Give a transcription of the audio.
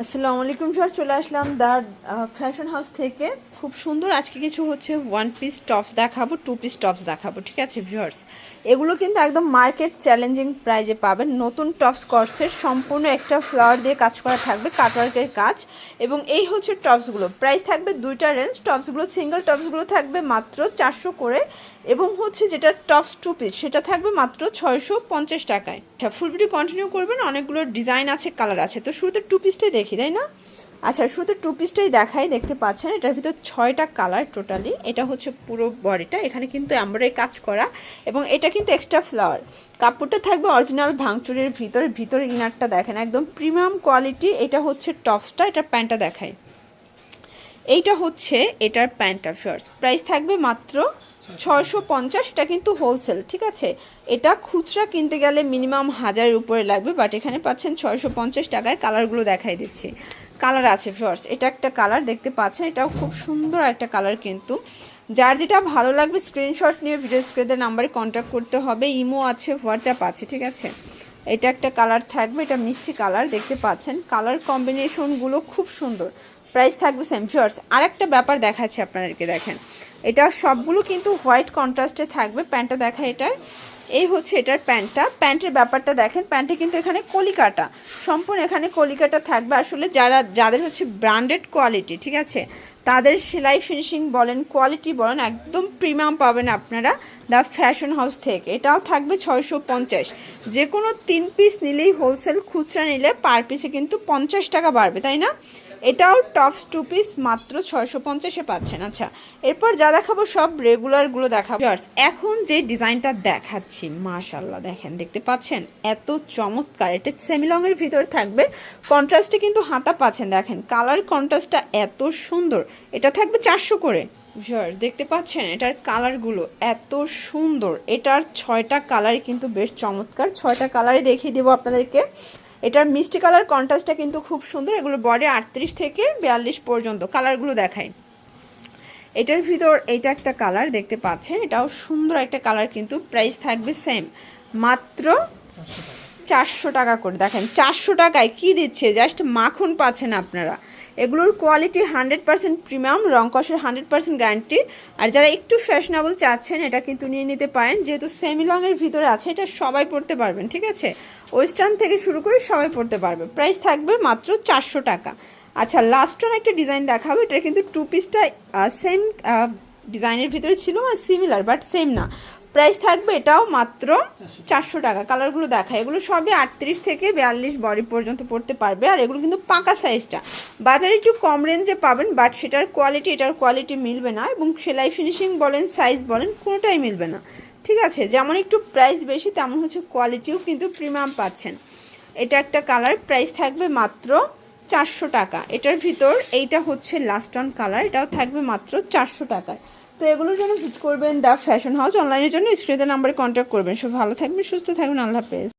আসসালামু আলাইকুম ভিউয়ার্স, চলে আসলাম দা ফ্যাশন হাউস থেকে। খুব সুন্দর আজকে কিছু হচ্ছে ওয়ান পিস টপস দেখাবো, টু পিস টপস দেখাবো। ঠিক আছে ভিউয়ার্স, এগুলো কিন্তু একদম মার্কেট চ্যালেঞ্জিং প্রাইজে পাবেন। নতুন টপস কর্সের সম্পূর্ণ এক্সট্রা ফ্লাওয়ার দিয়ে কাজ করা থাকবে, কাটওয়ার্কের কাজ। এবং এই হচ্ছে টপসগুলো, প্রাইস থাকবে দুইটা রেঞ্জ। টপসগুলো সিঙ্গেল টপসগুলো থাকবে মাত্র 400 করে, এবং হচ্ছে যেটা টপস টু পিস সেটা থাকবে মাত্র 650 টাকায়। আচ্ছা, ফুল ভিডিও কন্টিনিউ করবেন, অনেকগুলো ডিজাইন আছে, কালার আছে। তো শুরুতে টু পিসটাই দেখি, তাই না? আচ্ছা, শুরুতে টু পিসটাই দেখাই। দেখতে পাচ্ছেন এটার ভিতর 6টা কালার টোটালি। এটা হচ্ছে পুরো বডিটা, এখানে কিন্তু এমব্রয়ডারি কাজ করা, এবং এটা কিন্তু এক্সট্রা ফ্লাওয়ার। কাপড়টা থাকবে অরিজিনাল ভাঙচুরের ভিতরে ইনারটা দেখেন একদম প্রিমিয়াম কোয়ালিটি। এটা হচ্ছে টপসটা, এটা প্যান্টটা দেখায়। এইটা হচ্ছে এটার প্যান্টটা ফার্স্ট, প্রাইস থাকবে মাত্র 650। এটা কিন্তু হোলসেল, ঠিক আছে। এটা খুচরা কিনতে গেলে মিনিমাম 1000-এর উপরে লাগবে, বাট এখানে পাচ্ছেন 650 টাকায়। কালারগুলো দেখাই দিচ্ছি, কালার আছে ফার্স্ট। এটা একটা কালার দেখতে পাচ্ছেন, এটাও খুব সুন্দর একটা কালার। কিন্তু যার যেটা ভালো লাগবে স্ক্রিনশট নিয়ে ভিডিও স্ক্রিনের নাম্বারে কন্ট্যাক্ট করতে হবে। ইমো আছে, হোয়াটসঅ্যাপ আছে, ঠিক আছে। এটা একটা কালার থাকবে, এটা মিষ্টি কালার দেখতে পাচ্ছেন। কালার কম্বিনেশনগুলো খুব সুন্দর, প্রাইস থাকবে সেম। ভিউয়ার্স, আরেকটা ব্যাপার দেখাচ্ছি আপনাদেরকে, দেখেন এটা সবগুলো কিন্তু হোয়াইট কন্ট্রাস্টে থাকবে। প্যান্টটা দেখা, এটার এই হচ্ছে এটার প্যান্টটা। প্যান্টের ব্যাপারটা দেখেন, প্যান্টে কিন্তু এখানে কলিকাটা, সম্পূর্ণ এখানে কলিকাটা থাকবে। আসলে যাদের হচ্ছে ব্র্যান্ডেড কোয়ালিটি, ঠিক আছে, তাদের সেলাই ফিনিশিং বলেন, কোয়ালিটি বলেন, একদম প্রিমিয়াম পাবেন আপনারা দ্য ফ্যাশন হাউস থেকে। এটাও থাকবে 650। যে কোনো 3 পিস নিলেই হোলসেল, খুচরা নিলে পার পিসে কিন্তু 50 টাকা বাড়বে, তাই না? এটাও টপস টু পিস মাত্র 650-এ পাচ্ছেন। আচ্ছা, এরপর যা দেখাবো সব রেগুলারগুলো দেখাবো। এখন যে ডিজাইনটা দেখাচ্ছি, মাশাআল্লাহ দেখেন, দেখতে পাচ্ছেন এত চমৎকার। এটা সেমিলংয়ের ভিতর থাকবে, কন্ট্রাস্টে কিন্তু হাতা পাচ্ছেন। দেখেন কালার কন্ট্রাস্টটা এত সুন্দর। এটা থাকবে 400 করে। ভিউয়ার্স, দেখতে পাচ্ছেন এটার কালারগুলো এত সুন্দর। এটার 6টা কালারই কিন্তু বেশ চমৎকার। 6টা কালারই দেখিয়ে দেবো আপনাদেরকে। এটার মিষ্টি কালার কন্ট্রাস্টটা কিন্তু খুব সুন্দর। এগুলো বডি 38 থেকে 42 পর্যন্ত। কালারগুলো দেখাই। এটার ভিতর এইটা একটা কালার দেখতে পাচ্ছেন, এটাও সুন্দর একটা কালার। কিন্তু প্রাইস থাকবে সেম, মাত্র 400 টাকা করে। দেখেন 400 টাকায় কি দিচ্ছে, জাস্ট মাখন পাচ্ছেন আপনারা। এগুলোর কোয়ালিটি 100% প্রিমিয়াম, রংকসের 100% গ্যারান্টি। আর যারা একটু ফ্যাশনেবল চাচ্ছেন, এটা কিন্তু নিয়ে নিতে পারেন, যেহেতু সেমি লংয়ের ভিতরে আছে। এটা সবাই পরতে পারবেন, ঠিক আছে, ওয়েস্টার্ন থেকে শুরু করে সবাই পরতে পারবে। প্রাইস থাকবে মাত্র 400 টাকা। আচ্ছা, লাস্ট ওয়ান একটা ডিজাইন দেখাবো। এটা কিন্তু টু পিসটা সেম ডিজাইনের ভিতরে ছিল, আর সিমিলার বাট সেম না। প্রাইস থাকবে এটাও মাত্র 400 টাকা। কালারগুলো দেখা, এগুলো সবই 38 থেকে 42 বডি পর্যন্ত পড়তে পারবে। আর এগুলো কিন্তু পাকা সাইজটা, বাজারে একটু কম রেঞ্জে পাবেন, বাট সেটার কোয়ালিটি এটার কোয়ালিটি মিলবে না, এবং সেলাই ফিনিশিং বলেন, সাইজ বলেন, কোনোটাই মিলবে না, ঠিক আছে। যেমন একটু প্রাইস বেশি, তেমন হচ্ছে কোয়ালিটিও কিন্তু প্রিমিয়াম পাচ্ছেন। এটা একটা কালার, প্রাইস থাকবে মাত্র 400 টাকা। এটার ভিতর এইটা হচ্ছে লাস্ট অন কালার, এটাও থাকবে মাত্র 400 টাকায়। তো এগুলোর জন্য ভিজিট করবেন দ্য ফ্যাশন হাউস। অনলাইনের জন্য স্ক্রিনের নাম্বারে কন্ট্যাক্ট করবেন। সব ভালো থাকবেন, সুস্থ থাকবেন, আল্লাহ হাফেজ।